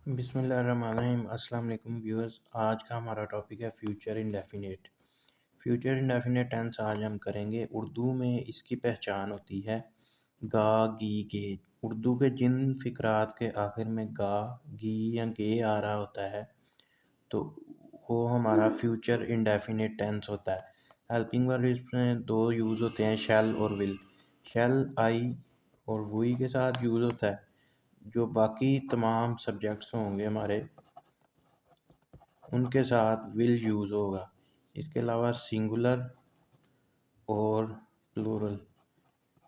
बिस्मिल्लाहिर्रहमानिर्रहीम। अस्सलाम वालेकुम व्यूअर्स। आज का हमारा टॉपिक है future indefinite. Future indefinite tense आज हम करेंगे। उर्दू में इसकी पहचान होती है गा गी गे। उर्दू के जिन फ़िक्रात के आखिर में गा गी या गे आ रहा होता है तो वो हमारा फ्यूचर इंडेफिनिट टेंस होता है। हेल्पिंग वर्ब इसमें दो यूज़ होते हैं, शैल और विल। शैल आई और वुई के साथ यूज़ होता है। जो बाकी तमाम सब्जेक्ट्स होंगे हमारे उनके साथ विल यूज़ होगा। इसके अलावा सिंगुलर और प्लूरल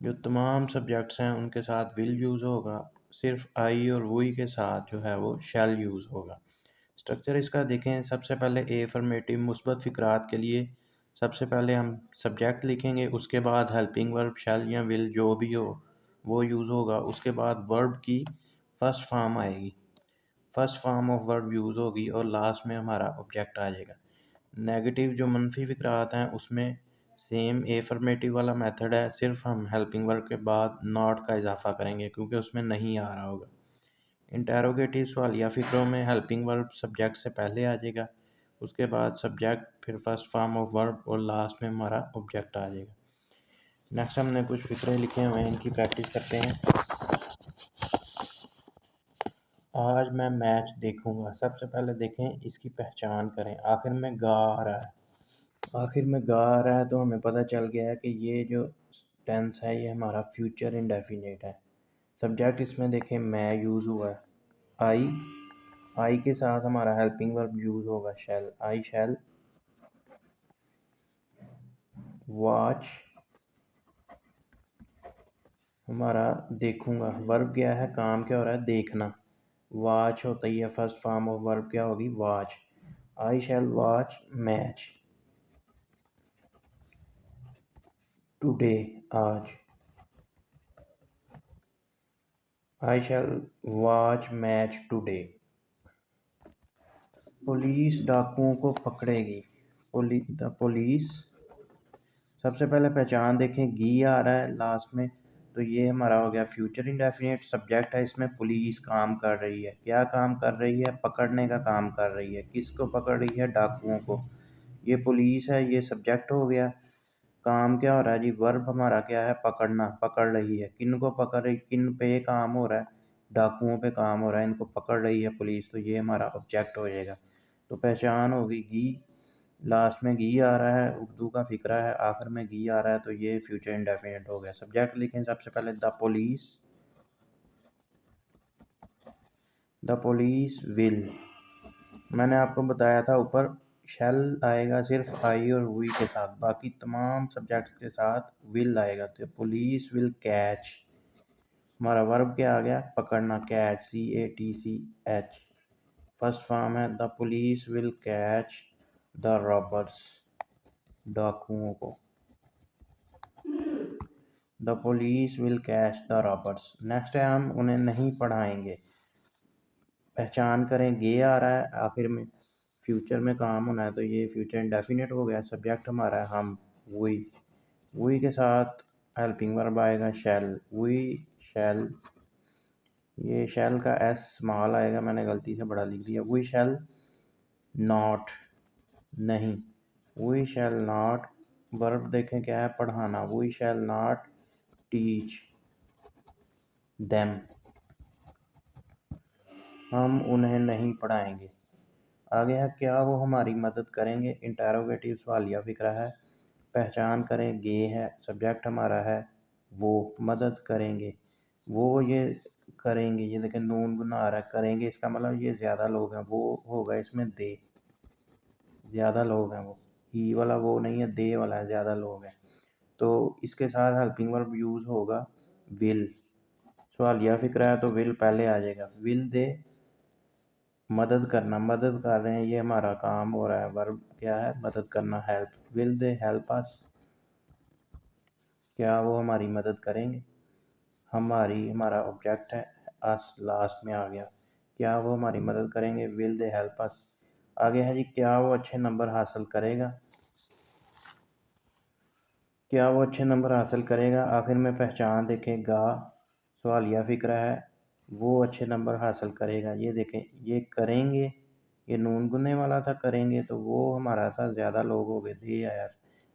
जो तमाम सब्जेक्ट्स हैं उनके साथ विल यूज़ होगा। सिर्फ आई और वुई के साथ जो है वो शैल यूज़ होगा। स्ट्रक्चर इसका देखें। सबसे पहले ए अफर्मेटिव मुस्बत फ़िक्रात के लिए सबसे पहले हम सब्जेक्ट लिखेंगे, उसके बाद हेल्पिंग वर्ब शैल या विल जो भी हो वो यूज़ होगा। उसके बाद वर्ब की फर्स्ट फॉर्म आएगी, first form of verb use होगी और लास्ट में हमारा ऑब्जेक्ट आ जाएगा। नेगेटिव जो मनफी फ़िक्रात हैं उसमें सेम ए अफर्मेटिव वाला मेथड है, सिर्फ हम हेल्पिंग वर्ब के बाद नॉट का इजाफा करेंगे क्योंकि उसमें नहीं आ रहा होगा। इंटेरोगेटिव सवालिया फ़िक्रों में हेल्पिंग वर्ब सब्जेक्ट से पहले आ जाएगा, उसके बाद सब्जेक्ट, फिर फर्स्ट फॉर्म ऑफ वर्ब और लास्ट में हमारा ऑब्जेक्ट आ जाएगा। नेक्स्ट हमने कुछ फ़िक्रे लिखे हुए हैं, इनकी प्रैक्टिस करते हैं। आज मैं मैच देखूंगा। सबसे पहले देखें, इसकी पहचान करें। आखिर में गा आ रहा है, आखिर में गा आ रहा है तो हमें पता चल गया है कि ये जो टेंस है ये हमारा फ्यूचर इंडेफिनिट है। सब्जेक्ट इसमें देखें मैं यूज़ हुआ है। आई के साथ हमारा हेल्पिंग वर्ब यूज़ होगा शैल। आई शैल वॉच, हमारा देखूंगा। वर्ब क्या है, काम क्या हो रहा है, देखना। वॉच होता ही है, फर्स्ट फॉर्म ऑफ वर्ब क्या होगी, वॉच। आई शैल वॉच मैच टुडे, आज। आई शैल वॉच मैच टुडे। पुलिस डाकुओं को पकड़ेगी। द पुलिस, सबसे पहले पहचान देखें, गी आ रहा है लास्ट में तो ये हमारा हो गया फ्यूचर इंडेफिनिट। सब्जेक्ट है इसमें, पुलिस काम कर रही है। क्या काम कर रही है, पकड़ने का काम कर रही है। किसको पकड़ रही है, डाकुओं को। ये पुलिस है, ये सब्जेक्ट हो गया। काम क्या हो रहा है जी, वर्ब हमारा क्या है, पकड़ना, पकड़ रही है। किन को पकड़ रही, किन पे काम हो रहा है, डाकुओं पे काम हो रहा है, इनको पकड़ रही है पुलिस, तो ये हमारा ऑब्जेक्ट हो जाएगा। तो पहचान होगी गी, लास्ट में गी आ रहा है, उर्दू का फ़िक्रा है, आखिर में गी आ रहा है तो ये फ्यूचर इंडेफिनिट हो गया। सब्जेक्ट लिखें सबसे पहले द पुलिस विल। मैंने आपको बताया था ऊपर, शैल आएगा सिर्फ आई और वी के साथ, बाकी तमाम सब्जेक्ट के साथ विल आएगा। तो पुलिस विल कैच, हमारा वर्ब क्या आ गया, पकड़ना, कैच, CATCH। फर्स्ट फॉर्म है the police will catch the robbers, डाकुओं को। The police will catch the robbers. Next है, हम उन्हें नहीं पढ़ाएंगे। पहचान करें, गे आ रहा है आखिर में, फ्यूचर में काम होना है तो ये फ्यूचर इंडेफिनिट हो गया। सब्जेक्ट हमारा है हम, वी के साथ हेल्पिंग वर्ब आएगा शैल, वी शैल। ये शैल का एस स्मॉल आएगा, मैंने गलती से बड़ा लिख दिया। वी शैल नॉट, नहीं। वी शैल नॉट, वर्ब देखें क्या है, पढ़ाना। We shall not teach them, हम उन्हें नहीं पढ़ाएंगे। आगे है, क्या वो हमारी मदद करेंगे। इंटेरोगेटिव सवालिया फ़िक्रा है। पहचान करें, गे है, सब्जेक्ट हमारा है वो, मदद करेंगे। वो ये करेंगे, ये देखें नून गुना आ रहा है, करेंगे इसका मतलब ये ज़्यादा लोग हैं, वो होगा इसमें दे, ज़्यादा लोग हैं वो। ही वाला वो नहीं है, दे वाला है, ज़्यादा लोग हैं। तो इसके साथ हेल्पिंग वर्ब यूज़ होगा विल। सवालिया फ़िक्रा है तो विल पहले आ जाएगा। विल दे, मदद करना, मदद कर रहे हैं, ये हमारा काम हो रहा है, वर्ब क्या है, मदद करना, help. Will they help us, क्या वो हमारी मदद करेंगे। हमारी, हमारा ऑब्जेक्ट है, अस लास्ट में आ गया। क्या वो हमारी मदद करेंगे, विल दे हेल्प अस। आगे है जी, क्या वो अच्छे नंबर हासिल करेगा। क्या वो अच्छे नंबर हासिल करेगा, आखिर में पहचान देखें, गा, सवालिया फ़िक्रा है, वो अच्छे नंबर हासिल करेगा। ये देखें, ये करेंगे, ये नून गुने वाला था करेंगे, तो वो हमारा था ज़्यादा लोग हो गए थे आया।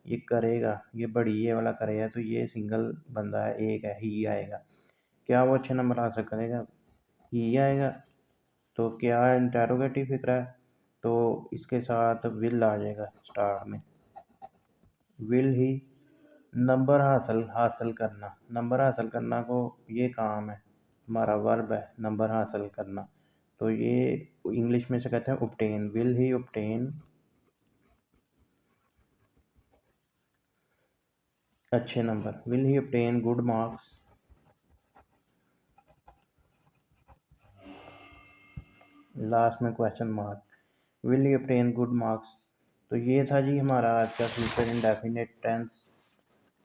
ये करेगा, ये बड़ी ये वाला करेगा, तो ये सिंगल बंदा है, एक है, ही आएगा। क्या वो अच्छे नंबर हासिल करेगा? ही आएगा। तो क्या इंटेरोगेटिव फिक्र है, तो इसके साथ विल आ जाएगा स्टार्ट में। विल ही नंबर हासिल हासिल करना, नंबर हासिल करना को ये काम है, हमारा वर्ब है नंबर हासिल करना। तो ये इंग्लिश में से कहते हैं obtain, विल ही obtain अच्छे number, will he obtain good marks, last में question mark, will he obtain good marks. तो ये था जी हमारा आज का फ्यूचर इंडेफिनिट टेंस।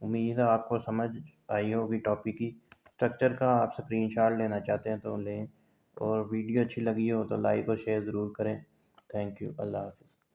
उम्मीद है आपको समझ आई होगी टॉपिक की। स्ट्रक्चर का आप स्क्रीनशॉट लेना चाहते हैं तो लें, और वीडियो अच्छी लगी हो तो लाइक और शेयर ज़रूर करें। Thank you. अल्लाह हाफ़िज़।